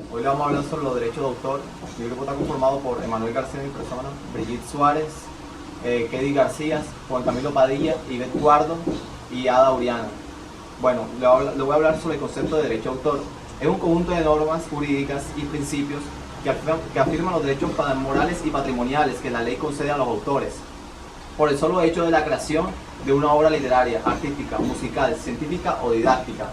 Hoy le vamos a hablar sobre los derechos de autor. Mi grupo está conformado por Emanuel García, mi persona, Brigitte Suárez, Kedy García, Juan Camilo Padilla, Ivette Guardo y Ada Uriana. Bueno, le voy a hablar sobre el concepto de derecho de autor. Es un conjunto de normas jurídicas y principios que afirman los derechos morales y patrimoniales que la ley concede a los autores, por el solo hecho de la creación de una obra literaria, artística, musical, científica o didáctica.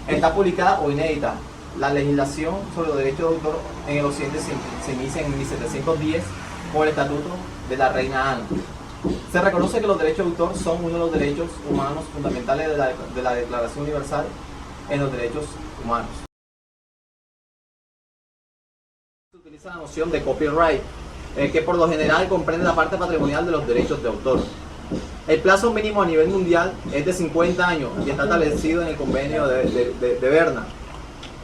Está publicada o inédita. La legislación sobre los derechos de autor en el occidente se inicia en 1710 con el Estatuto de la Reina Ana. Se reconoce que los derechos de autor son uno de los derechos humanos fundamentales de la Declaración Universal en los Derechos Humanos. Se utiliza la noción de copyright, que por lo general comprende la parte patrimonial de los derechos de autor. El plazo mínimo a nivel mundial es de 50 años y está establecido en el convenio de Berna.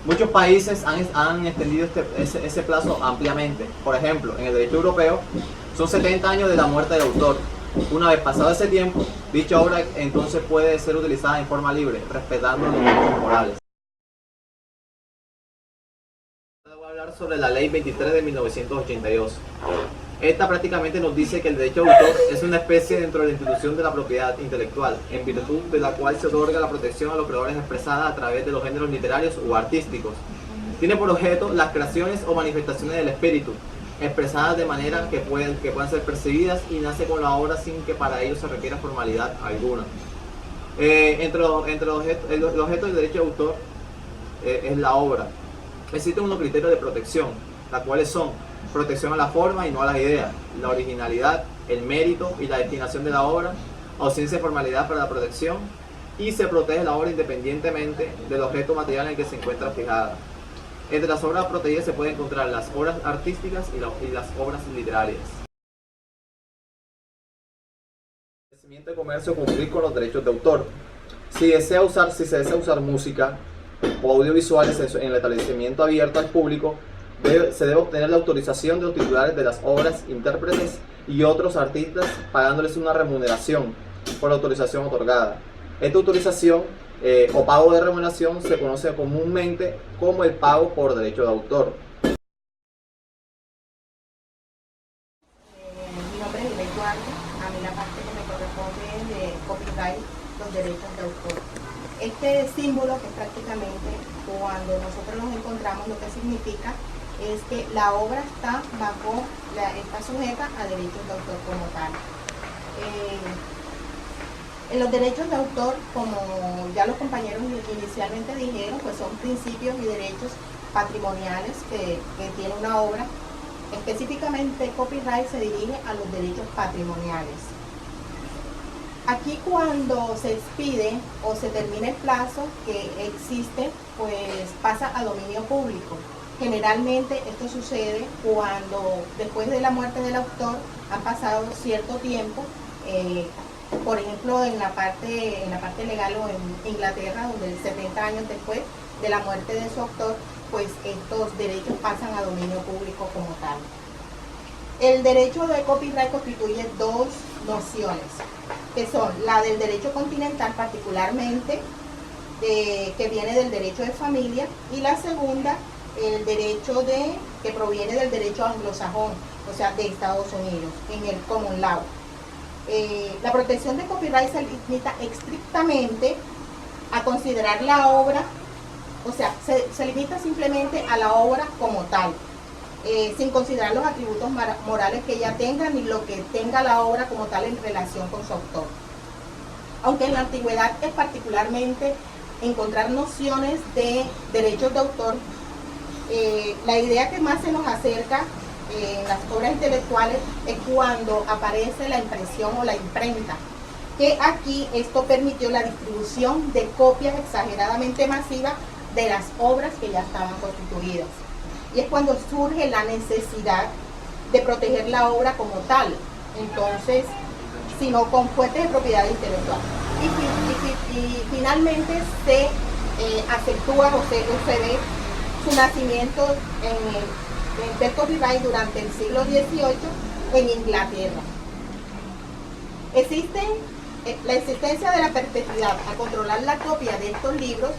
Muchos países han extendido ese plazo ampliamente. Por ejemplo, en el derecho europeo son 70 años de la muerte del autor. Una vez pasado ese tiempo, dicha obra entonces puede ser utilizada en forma libre, respetando los derechos morales. Voy a hablar sobre la Ley 23 de 1982. Esta prácticamente nos dice que el derecho de autor es una especie dentro de la institución de la propiedad intelectual, en virtud de la cual se otorga la protección a los creadores expresada a través de los géneros literarios o artísticos. Tiene por objeto las creaciones o manifestaciones del espíritu, expresadas de manera que puedan ser percibidas, y nace con la obra sin que para ello se requiera formalidad alguna. Entre los objetos del derecho de autor es la obra. Existen unos criterios de protección, las cuales son protección a la forma y no a las ideas, la originalidad, el mérito y la destinación de la obra, ausencia de formalidad para la protección, y se protege la obra independientemente del objeto material en el que se encuentra fijada. Entre las obras protegidas se pueden encontrar las obras artísticas y las obras literarias. El establecimiento de comercio cumplir con los derechos de autor. Si se desea usar música o audiovisuales en el establecimiento abierto al público, se debe obtener la autorización de los titulares de las obras, intérpretes y otros artistas, pagándoles una remuneración por la autorización otorgada. Esta autorización o pago de remuneración se conoce comúnmente como el pago por derecho de autor. Mi nombre es Ivette Guardo. A mí la parte que me corresponde es de copyright, los derechos de autor. Este símbolo, que prácticamente cuando nosotros nos encontramos, lo que significa es que la obra está sujeta a derechos de autor como tal. En los derechos de autor, como ya los compañeros inicialmente dijeron, pues son principios y derechos patrimoniales que tiene una obra. Específicamente, copyright se dirige a los derechos patrimoniales. Aquí, cuando se expide o se termina el plazo que existe, pues pasa a dominio público. Generalmente esto sucede cuando después de la muerte del autor han pasado cierto tiempo, por ejemplo en la parte legal o en Inglaterra, donde 70 años después de la muerte de su autor, pues estos derechos pasan a dominio público como tal. El derecho de copyright constituye dos nociones, que son la del derecho continental, particularmente que viene del derecho de familia, y la segunda, el derecho que proviene del derecho anglosajón, o sea, de Estados Unidos, en el common law. La protección de copyright se limita estrictamente a considerar la obra, o sea, se limita simplemente a la obra como tal, sin considerar los atributos morales que ella tenga, ni lo que tenga la obra como tal en relación con su autor. Aunque en la antigüedad es particularmente encontrar nociones de derechos de autor, la idea que más se nos acerca en las obras intelectuales es cuando aparece la impresión o la imprenta, que aquí esto permitió la distribución de copias exageradamente masivas de las obras que ya estaban constituidas. Y es cuando surge la necesidad de proteger la obra como tal, entonces, sino con fuentes de propiedad intelectual. Y finalmente se aceptúa o se ve su nacimiento del copyright durante el siglo XVIII en Inglaterra. La existencia de la perpetuidad a controlar la copia de estos libros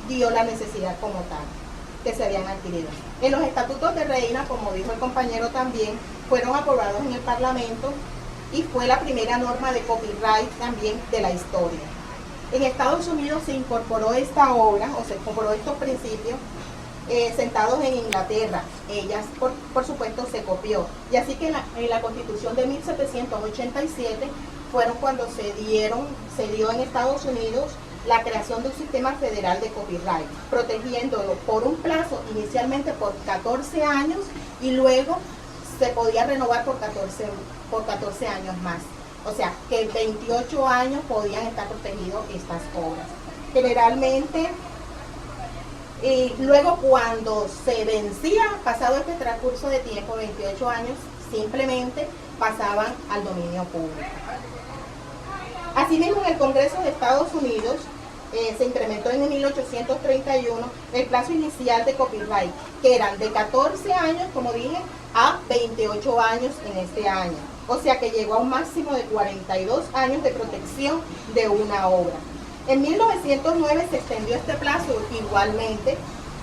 dio la necesidad como tal. que se habían adquirido. En los estatutos de Reina, como dijo el compañero también, fueron aprobados en el Parlamento y fue la primera norma de copyright también de la historia. En Estados Unidos se incorporó esta obra, o se incorporó estos principios, sentados en Inglaterra. Ellas, por supuesto, se copió. Y así que en la Constitución de 1787 fueron cuando se dio en Estados Unidos la creación de un sistema federal de copyright, protegiéndolo por un plazo inicialmente por 14 años y luego se podía renovar por 14 años más. O sea, que 28 años podían estar protegidos estas obras. Generalmente, luego cuando se vencía, pasado este transcurso de tiempo, 28 años, simplemente pasaban al dominio público. Asimismo, en el Congreso de Estados Unidos se incrementó en 1831 el plazo inicial de copyright, que eran de 14 años, como dije, a 28 años en este año. O sea que llegó a un máximo de 42 años de protección de una obra. En 1909 se extendió este plazo igualmente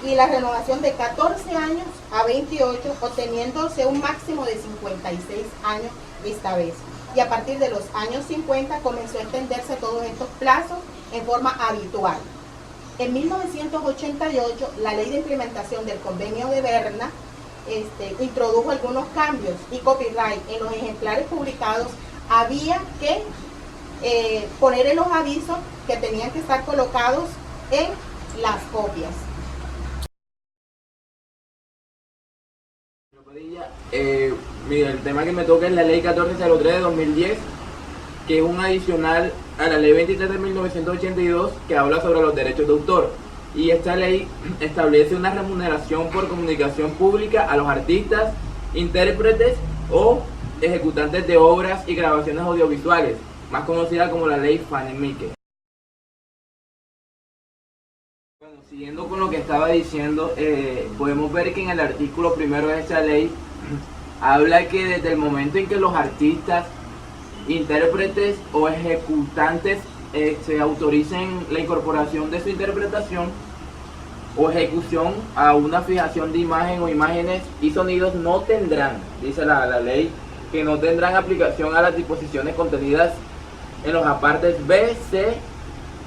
y la renovación de 14 años a 28, obteniéndose un máximo de 56 años esta vez. Y a partir de los años 50 comenzó a extenderse todos estos plazos en forma habitual. En 1988, la ley de implementación del convenio de Berna introdujo algunos cambios y copyright en los ejemplares publicados había que poner en los avisos que tenían que estar colocados en las copias. Mira, el tema que me toca es la ley 1403 de 2010, que es un adicional a la ley 23 de 1982 que habla sobre los derechos de autor. Y esta ley establece una remuneración por comunicación pública a los artistas, intérpretes o ejecutantes de obras y grabaciones audiovisuales, más conocida como la ley Fannie-Mickey. Bueno, siguiendo con lo que estaba diciendo, podemos ver que en el artículo primero de esta ley habla que desde el momento en que los artistas, intérpretes o ejecutantes se autoricen la incorporación de su interpretación o ejecución a una fijación de imagen o imágenes y sonidos, no tendrán, dice la ley, que no tendrán aplicación a las disposiciones contenidas en los apartes B, C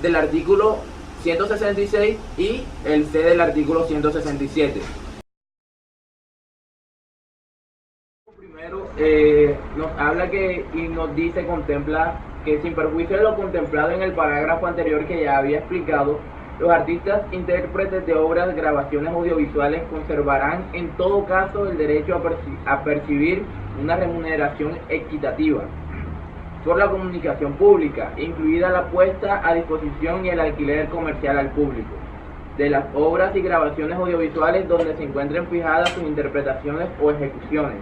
del artículo 166 y el C del artículo 167. Primero nos habla que y nos dice, contempla que sin perjuicio de lo contemplado en el parágrafo anterior que ya había explicado, los artistas intérpretes de obras, grabaciones audiovisuales conservarán en todo caso el derecho a percibir una remuneración equitativa por la comunicación pública, incluida la puesta a disposición y el alquiler comercial al público de las obras y grabaciones audiovisuales donde se encuentren fijadas sus interpretaciones o ejecuciones.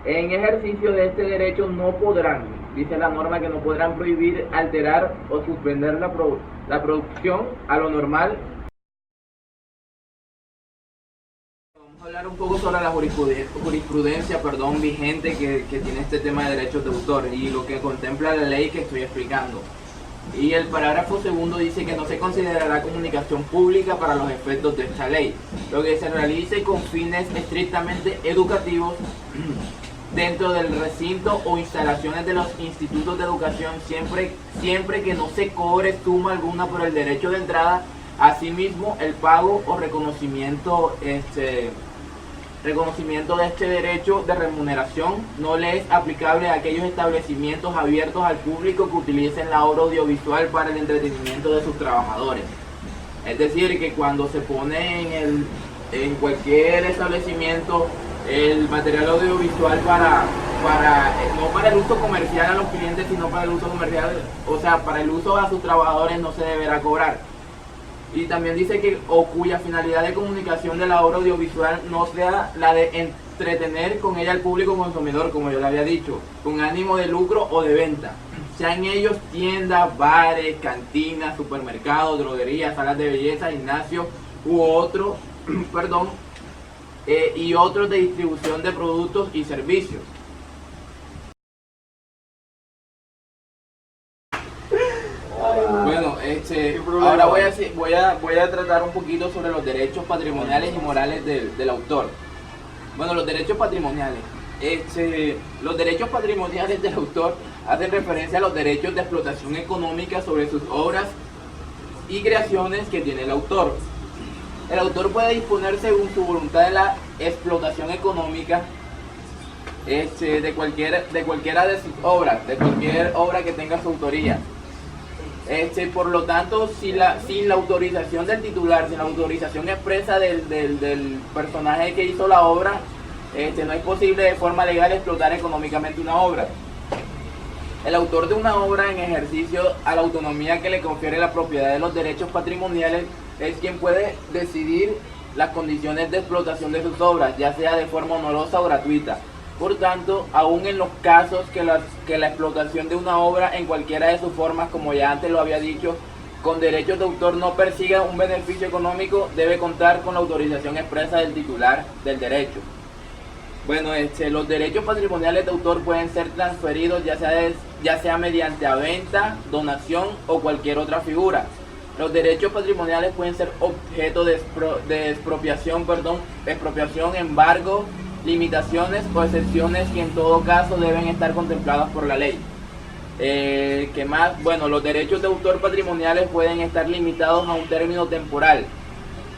En ejercicio de este derecho no podrán, dice la norma, que no podrán prohibir, alterar o suspender la producción a lo normal. Vamos a hablar un poco sobre la jurisprudencia vigente que tiene este tema de derechos de autor y lo que contempla la ley que estoy explicando. Y el parágrafo segundo dice que no se considerará comunicación pública para los efectos de esta ley, lo que se realice con fines estrictamente educativos dentro del recinto o instalaciones de los institutos de educación, siempre que no se cobre suma alguna por el derecho de entrada. Asimismo, el pago o reconocimiento de este derecho de remuneración no le es aplicable a aquellos establecimientos abiertos al público que utilicen la obra audiovisual para el entretenimiento de sus trabajadores. Es decir, que cuando se pone en cualquier establecimiento el material audiovisual no para el uso comercial a los clientes, sino para el uso comercial, o sea, para el uso a sus trabajadores, no se deberá cobrar. Y también dice que cuya finalidad de comunicación de la obra audiovisual no sea la de entretener con ella al público consumidor, como yo le había dicho, con ánimo de lucro o de venta, sean ellos tiendas, bares, cantinas, supermercados, droguerías, salas de belleza, gimnasios u otros, y otros de distribución de productos y servicios. Bueno, Ahora voy a tratar un poquito sobre los derechos patrimoniales y morales del autor. Bueno, los derechos patrimoniales. Los derechos patrimoniales del autor hacen referencia a los derechos de explotación económica sobre sus obras y creaciones que tiene el autor. El autor puede disponer según su voluntad de la explotación económica de cualquiera de sus obras, de cualquier obra que tenga su autoría. Por lo tanto, sin la autorización del titular, sin la autorización expresa del personaje que hizo la obra, no es posible de forma legal explotar económicamente una obra. El autor de una obra, en ejercicio a la autonomía que le confiere la propiedad de los derechos patrimoniales, es quien puede decidir las condiciones de explotación de sus obras, ya sea de forma honorosa o gratuita. Por tanto, aún en los casos que la explotación de una obra en cualquiera de sus formas, como ya antes lo había dicho, con derechos de autor no persiga un beneficio económico, debe contar con la autorización expresa del titular del derecho. Bueno, los derechos patrimoniales de autor pueden ser transferidos ya sea mediante venta, donación o cualquier otra figura. Los derechos patrimoniales pueden ser objeto de expropiación, embargo, limitaciones o excepciones que en todo caso deben estar contempladas por la ley. ¿Qué más? Bueno, los derechos de autor patrimoniales pueden estar limitados a un término temporal.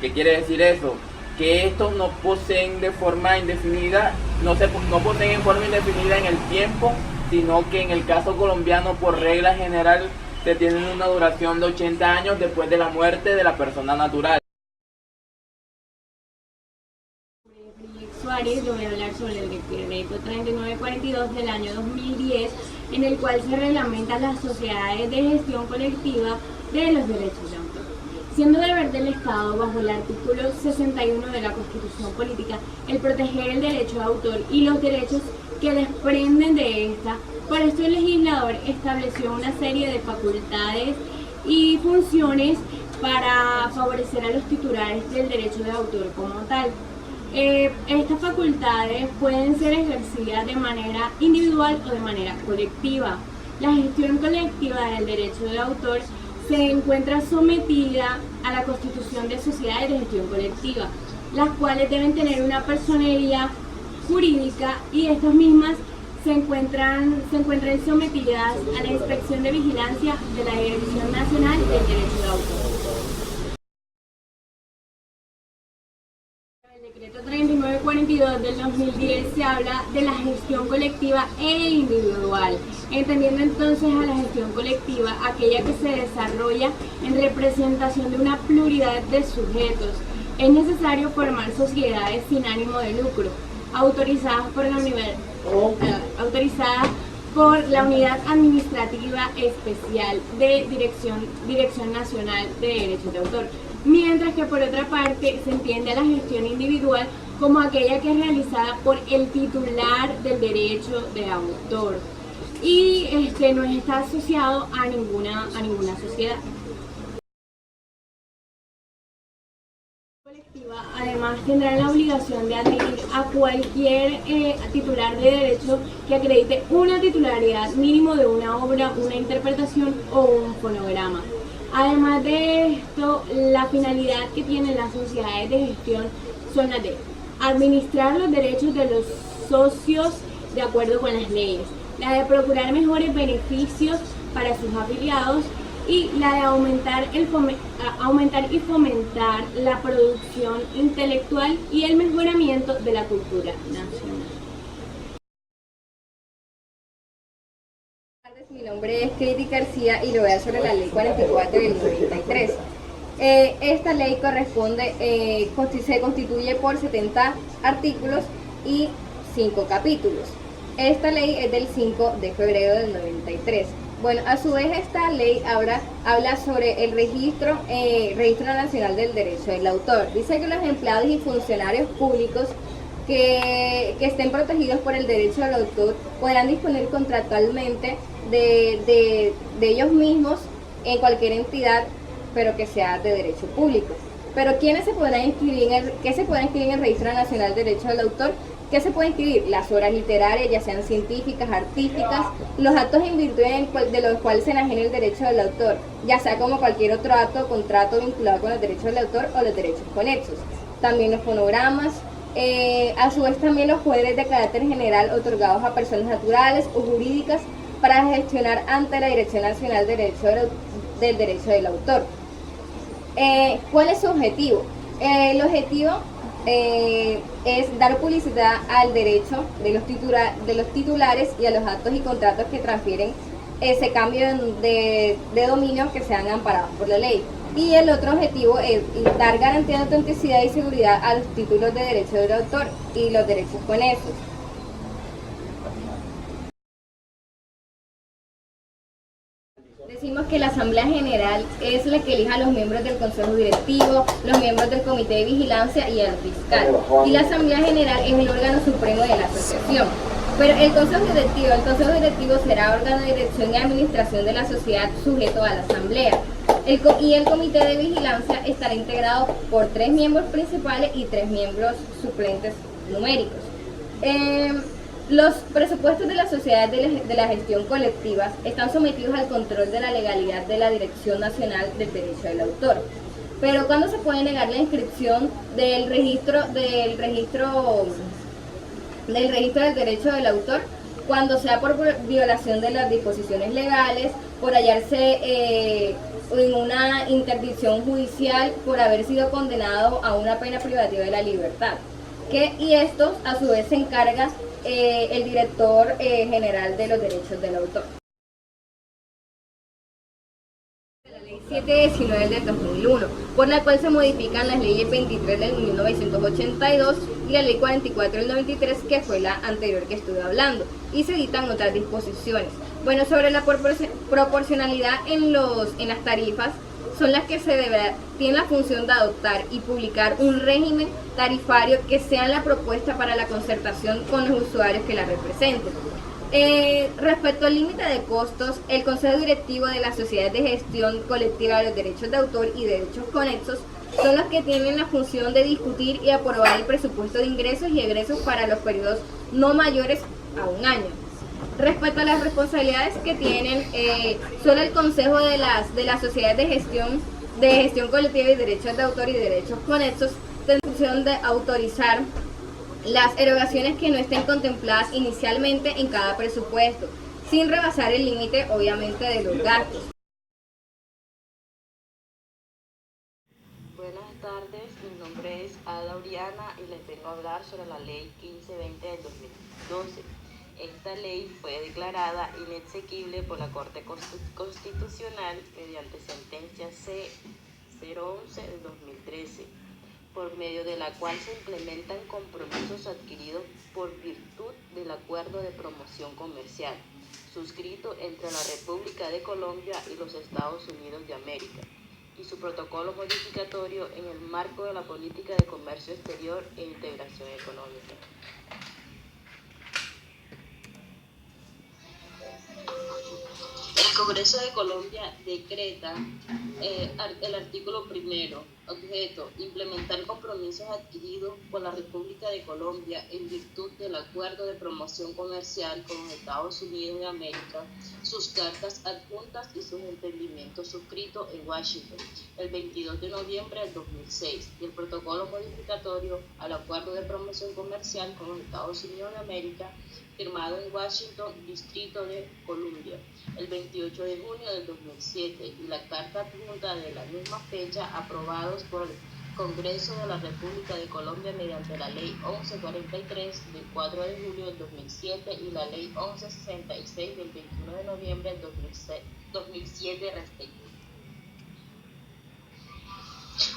¿Qué quiere decir eso? Que estos no poseen de forma indefinida, no poseen en forma indefinida en el tiempo, sino que en el caso colombiano, por regla general, se tienen una duración de 80 años después de la muerte de la persona natural. Suárez, yo voy a hablar sobre el decreto 3942 del año 2010, en el cual se reglamentan las sociedades de gestión colectiva de los derechos de autor. Siendo deber del Estado, bajo el artículo 61 de la Constitución Política, el proteger el derecho de autor y los derechos que desprenden de esta, por esto el legislador estableció una serie de facultades y funciones para favorecer a los titulares del derecho de autor como tal. Estas facultades pueden ser ejercidas de manera individual o de manera colectiva. La gestión colectiva del derecho de autor se encuentra sometida a la constitución de sociedades de gestión colectiva, las cuales deben tener una personería jurídica y estas mismas se encuentran sometidas a la inspección de vigilancia de la Dirección Nacional del Derecho de Autor. El decreto 3942 del 2010 se habla de la gestión colectiva e individual, entendiendo entonces a la gestión colectiva aquella que se desarrolla en representación de una pluralidad de sujetos. Es necesario formar sociedades sin ánimo de lucro, autorizadas por la Unidad Administrativa Especial de Dirección Nacional de Derechos de Autor, mientras que por otra parte se entiende a la gestión individual como aquella que es realizada por el titular del derecho de autor y no está asociado a ninguna sociedad. Además tendrá la obligación de admitir a cualquier titular de derecho que acredite una titularidad mínimo de una obra, una interpretación o un fonograma. Además de esto, la finalidad que tienen las sociedades de gestión son las de administrar los derechos de los socios de acuerdo con las leyes, la de procurar mejores beneficios para sus afiliados y la de aumentar y fomentar la producción intelectual y el mejoramiento de la cultura nacional. Mi nombre es Katie García y lo voy a sobre la ley 44 del 93. Esta ley se constituye por 70 artículos y 5 capítulos. Esta ley es del 5 de febrero del 93. Bueno, a su vez esta ley habla sobre el Registro Nacional del Derecho del Autor. Dice que los empleados y funcionarios públicos que estén protegidos por el derecho del autor podrán disponer contractualmente de ellos mismos en cualquier entidad, pero que sea de derecho público. Pero ¿quiénes se podrán inscribir qué se puede inscribir en el Registro Nacional de Derechos del Autor? ¿Qué se puede inscribir? Las obras literarias, ya sean científicas, artísticas, los actos en virtud de los cuales se enajena el derecho del autor, ya sea como cualquier otro acto o contrato vinculado con los derechos del autor o los derechos conexos. También los fonogramas, a su vez también los poderes de carácter general otorgados a personas naturales o jurídicas para gestionar ante la Dirección Nacional del Derecho del Autor. ¿Cuál es su objetivo? El objetivo es dar publicidad al derecho de los titulares y a los actos y contratos que transfieren ese cambio de dominio que sean amparados por la ley. Y el otro objetivo es dar garantía de autenticidad y seguridad a los títulos de derecho del autor y los derechos conexos. Decimos que la Asamblea General es la que elija a los miembros del Consejo Directivo, los miembros del Comité de Vigilancia y al fiscal. Y la Asamblea General es el órgano supremo de la asociación. Pero el Consejo Directivo será órgano de dirección y administración de la sociedad sujeto a la Asamblea. Y el Comité de Vigilancia estará integrado por 3 miembros principales y 3 miembros suplentes numéricos. Los presupuestos de las sociedades de la gestión colectiva están sometidos al control de la legalidad de la Dirección Nacional del Derecho del Autor. Pero ¿cuándo se puede negar la inscripción del registro del derecho del autor? Cuando sea por violación de las disposiciones legales, por hallarse en una interdicción judicial, por haber sido condenado a una pena privativa de la libertad. Y esto a su vez se encarga el director general de los derechos del autor. La ley 719 del 2001, por la cual se modifican las leyes 23 del 1982 y la ley 44 del 93, que fue la anterior que estuve hablando, y se dictan otras disposiciones. Bueno, sobre la proporcionalidad en las tarifas, son las que tienen la función de adoptar y publicar un régimen tarifario que sea la propuesta para la concertación con los usuarios que la representen. Respecto al límite de costos, el Consejo Directivo de las Sociedades de Gestión Colectiva de los Derechos de Autor y Derechos Conexos son los que tienen la función de discutir y aprobar el presupuesto de ingresos y egresos para los periodos no mayores a un año. Respecto a las responsabilidades que tienen, solo el Consejo de las Sociedades de Gestión Colectiva y Derechos de Autor y Derechos Conexos tiene la función de autorizar las erogaciones que no estén contempladas inicialmente en cada presupuesto, sin rebasar el límite, obviamente, de los gastos. Buenas tardes, mi nombre es Ada Oriana y les vengo a hablar sobre la Ley 1520 del 2012. Esta ley fue declarada inexequible por la Corte Constitucional mediante sentencia C-011 del 2013, por medio de la cual se implementan compromisos adquiridos por virtud del Acuerdo de Promoción Comercial, suscrito entre la República de Colombia y los Estados Unidos de América, y su protocolo modificatorio en el marco de la política de comercio exterior e integración económica. El Congreso de Colombia decreta el artículo primero, objeto, implementar compromisos adquiridos por la República de Colombia en virtud del Acuerdo de Promoción Comercial con los Estados Unidos de América, sus cartas adjuntas y sus entendimientos suscritos en Washington el 22 de noviembre del 2006 y el protocolo modificatorio al Acuerdo de Promoción Comercial con los Estados Unidos de América, firmado en Washington, Distrito de Columbia, el 28 de junio del 2007, y la carta adjunta de la misma fecha, aprobados por el Congreso de la República de Colombia mediante la Ley 1143 del 4 de julio del 2007 y la Ley 1166 del 21 de noviembre del 2007 respectivamente.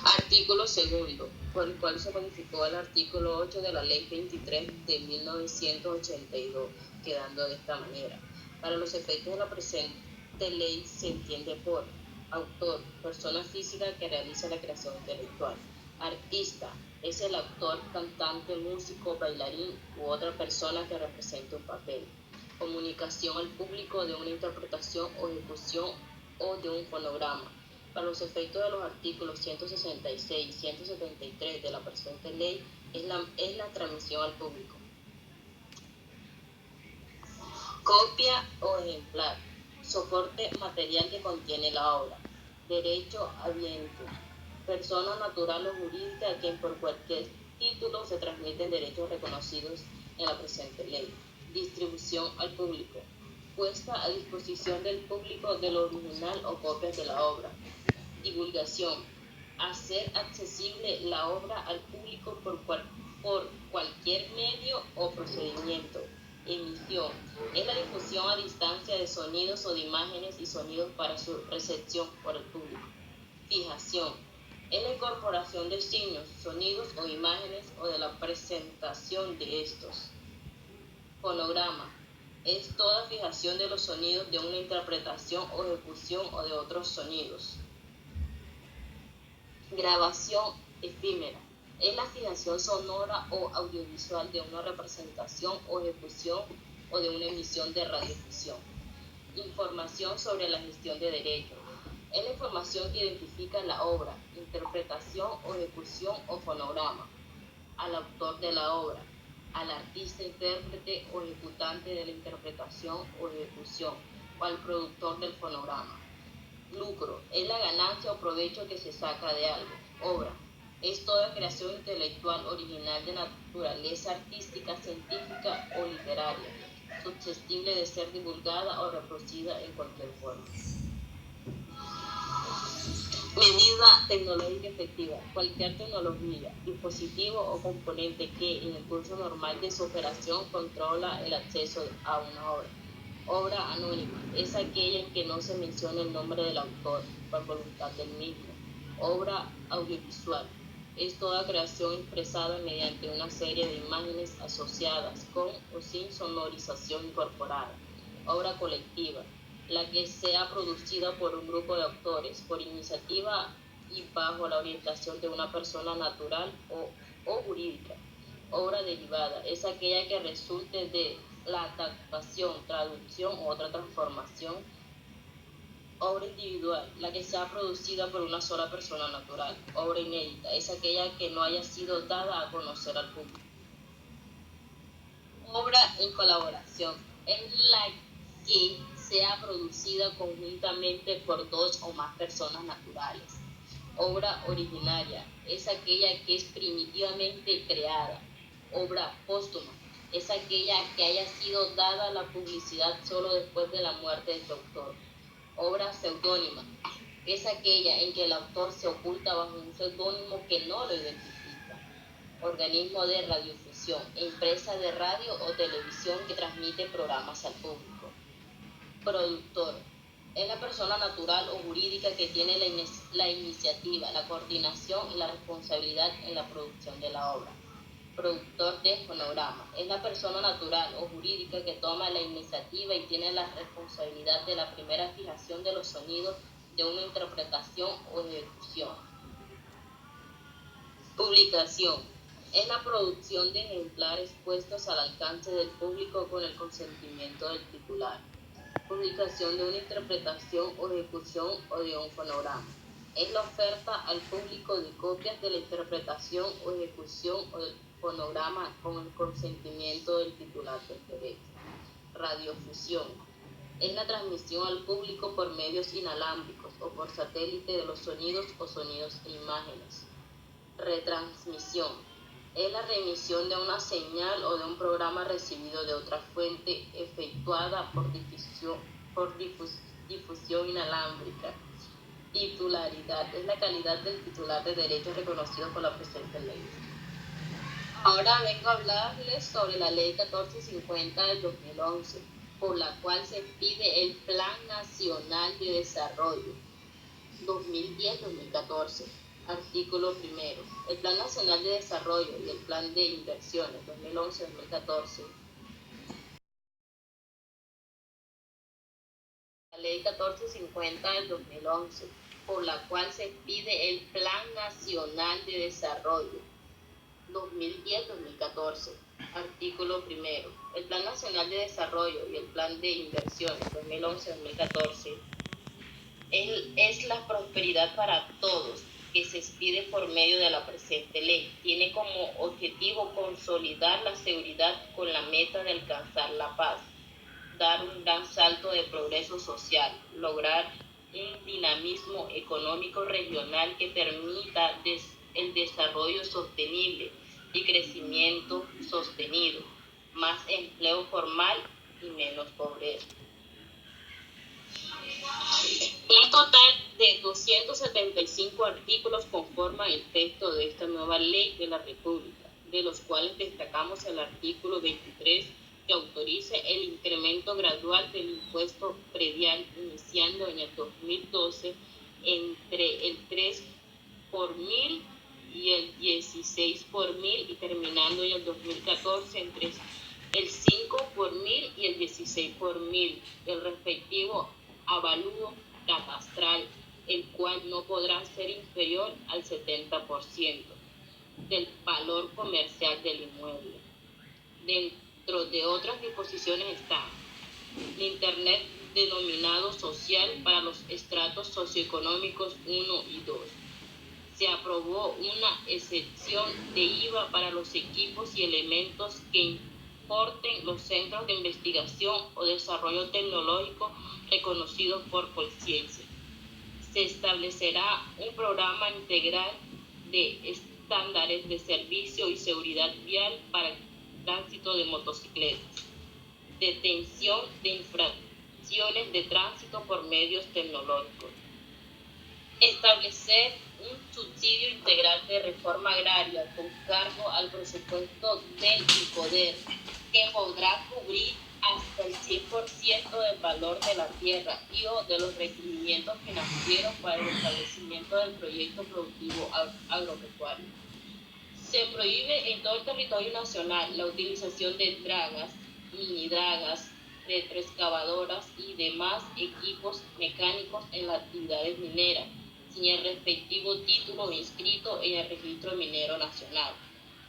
Artículo segundo, por el cual se modificó el artículo 8 de la Ley 23 de 1982, quedando de esta manera. Para los efectos de la presente ley se entiende por autor, persona física que realiza la creación intelectual. Artista es el actor, cantante, músico, bailarín u otra persona que represente un papel. Comunicación al público de una interpretación o ejecución o de un fonograma. Para los efectos de los artículos 166 y 173 de la presente ley es la transmisión al público. Copia o ejemplar. Soporte material que contiene la obra. Derecho habiente. Persona natural o jurídica a quien por cualquier título se transmiten derechos reconocidos en la presente ley. Distribución al público. Puesta a disposición del público del original o copias de la obra. Divulgación. Hacer accesible la obra al público por cualquier medio o procedimiento. Emisión. Es la difusión a distancia de sonidos o de imágenes y sonidos para su recepción por el público. Fijación. Es la incorporación de signos, sonidos o imágenes o de la presentación de estos. Fonograma. Es toda fijación de los sonidos de una interpretación o ejecución o de otros sonidos. Grabación efímera. Es la fijación sonora o audiovisual de una representación o ejecución o de una emisión de radiodifusión. Información sobre la gestión de derechos. Es la información que identifica la obra, interpretación o ejecución o fonograma, al autor de la obra, al artista, intérprete o ejecutante de la interpretación o ejecución, o al productor del fonograma. Lucro. Es la ganancia o provecho que se saca de algo. Obra. Es toda creación intelectual original de naturaleza artística, científica o literaria, susceptible de ser divulgada o reproducida en cualquier forma. Medida tecnológica efectiva. Cualquier tecnología, dispositivo o componente que, en el curso normal de su operación, controla el acceso a una obra. Obra anónima. Es aquella en que no se menciona el nombre del autor, por voluntad del mismo. Obra audiovisual. Es toda creación expresada mediante una serie de imágenes asociadas con o sin sonorización incorporada. Obra colectiva. La que sea producida por un grupo de autores, por iniciativa y bajo la orientación de una persona natural o jurídica. Obra derivada. Es aquella que resulte de la adaptación, traducción u otra transformación. Obra individual, la que sea producida por una sola persona natural. Obra inédita, es aquella que no haya sido dada a conocer al público. Obra en colaboración, es la que sea producida conjuntamente por dos o más personas naturales. Obra originaria, es aquella que es primitivamente creada. Obra póstuma, es aquella que haya sido dada a la publicidad solo después de la muerte de su autor. Obra seudónima, es aquella en que el autor se oculta bajo un seudónimo que no lo identifica. Organismo de radiodifusión, empresa de radio o televisión que transmite programas al público. Productor, es la persona natural o jurídica que tiene la iniciativa, la coordinación y la responsabilidad en la producción de la obra. Productor de fonograma, es la persona natural o jurídica que toma la iniciativa y tiene la responsabilidad de la primera fijación de los sonidos de una interpretación o ejecución. Publicación, es la producción de ejemplares puestos al alcance del público con el consentimiento del titular. Publicación de una interpretación o ejecución o de un fonograma. Es la oferta al público de copias de la interpretación o ejecución o del fonograma con el consentimiento del titular del derecho. Radiofusión. Es la transmisión al público por medios inalámbricos o por satélite de los sonidos o sonidos e imágenes. Retransmisión. Es la remisión de una señal o de un programa recibido de otra fuente efectuada por difusión inalámbrica. Titularidad. Es la calidad del titular de derechos reconocidos por la presente ley. Ahora vengo a hablarles sobre la Ley 1450 del 2011, por la cual se pide el Plan Nacional de Desarrollo 2010-2014. Artículo primero. El Plan Nacional de Desarrollo y el Plan de Inversiones 2011-2014. La Ley 1450 del 2011, por la cual se pide el Plan Nacional de Desarrollo 2010-2014. Artículo primero. El Plan Nacional de Desarrollo y el Plan de Inversiones 2011-2014 es la prosperidad para todos que se expide por medio de la presente ley. Tiene como objetivo consolidar la seguridad con la meta de alcanzar la paz, dar un gran salto de progreso social, lograr un dinamismo económico regional que permita el desarrollo sostenible y crecimiento sostenido, más empleo formal y menos pobreza. Un total de 275 artículos conforman el texto de esta nueva ley de la República, de los cuales destacamos el artículo 23, que autoriza el incremento gradual del impuesto predial iniciando en el 2012 entre el 3 por mil y el 16 por mil y terminando en el 2014 entre el 5 por mil y el 16 por mil del respectivo avalúo catastral, el cual no podrá ser inferior al 70% del valor comercial del inmueble. Dentro de otras disposiciones está el Internet denominado social para los estratos socioeconómicos 1 y 2. Se aprobó una excepción de IVA para los equipos y elementos que importen los centros de investigación o desarrollo tecnológico reconocidos por Colciencia. Se establecerá un programa integral de estándares de servicio y seguridad vial para el tránsito de motocicletas, detención de infracciones de tránsito por medios tecnológicos, establecer un subsidio integral de reforma agraria con cargo al presupuesto del INCODER, que podrá cubrir hasta el 100% del valor de la tierra y o de los requerimientos financieros para el establecimiento del proyecto productivo agropecuario. Se prohíbe en todo el territorio nacional la utilización de dragas, mini dragas, retroexcavadoras y demás equipos mecánicos en las actividades mineras, sin el respectivo título inscrito en el Registro Minero Nacional.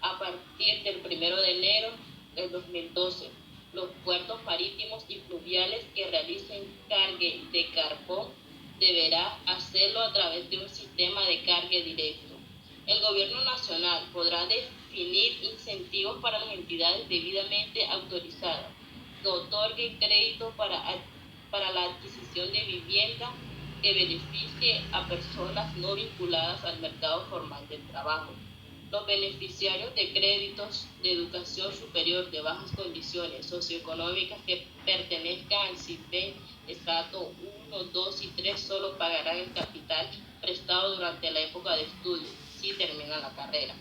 A partir del 1 de enero del 2012, los puertos marítimos y fluviales que realicen cargue de carbón deberá hacerlo a través de un sistema de cargue directo. El Gobierno Nacional podrá definir incentivos para las entidades debidamente autorizadas que otorguen crédito para la adquisición de vivienda que beneficie a personas no vinculadas al mercado formal del trabajo. Los beneficiarios de créditos de educación superior de bajas condiciones socioeconómicas que pertenezcan al CIPE estrato 1, 2 y 3 solo pagarán el capital prestado durante la época de estudio, si terminan la carrera.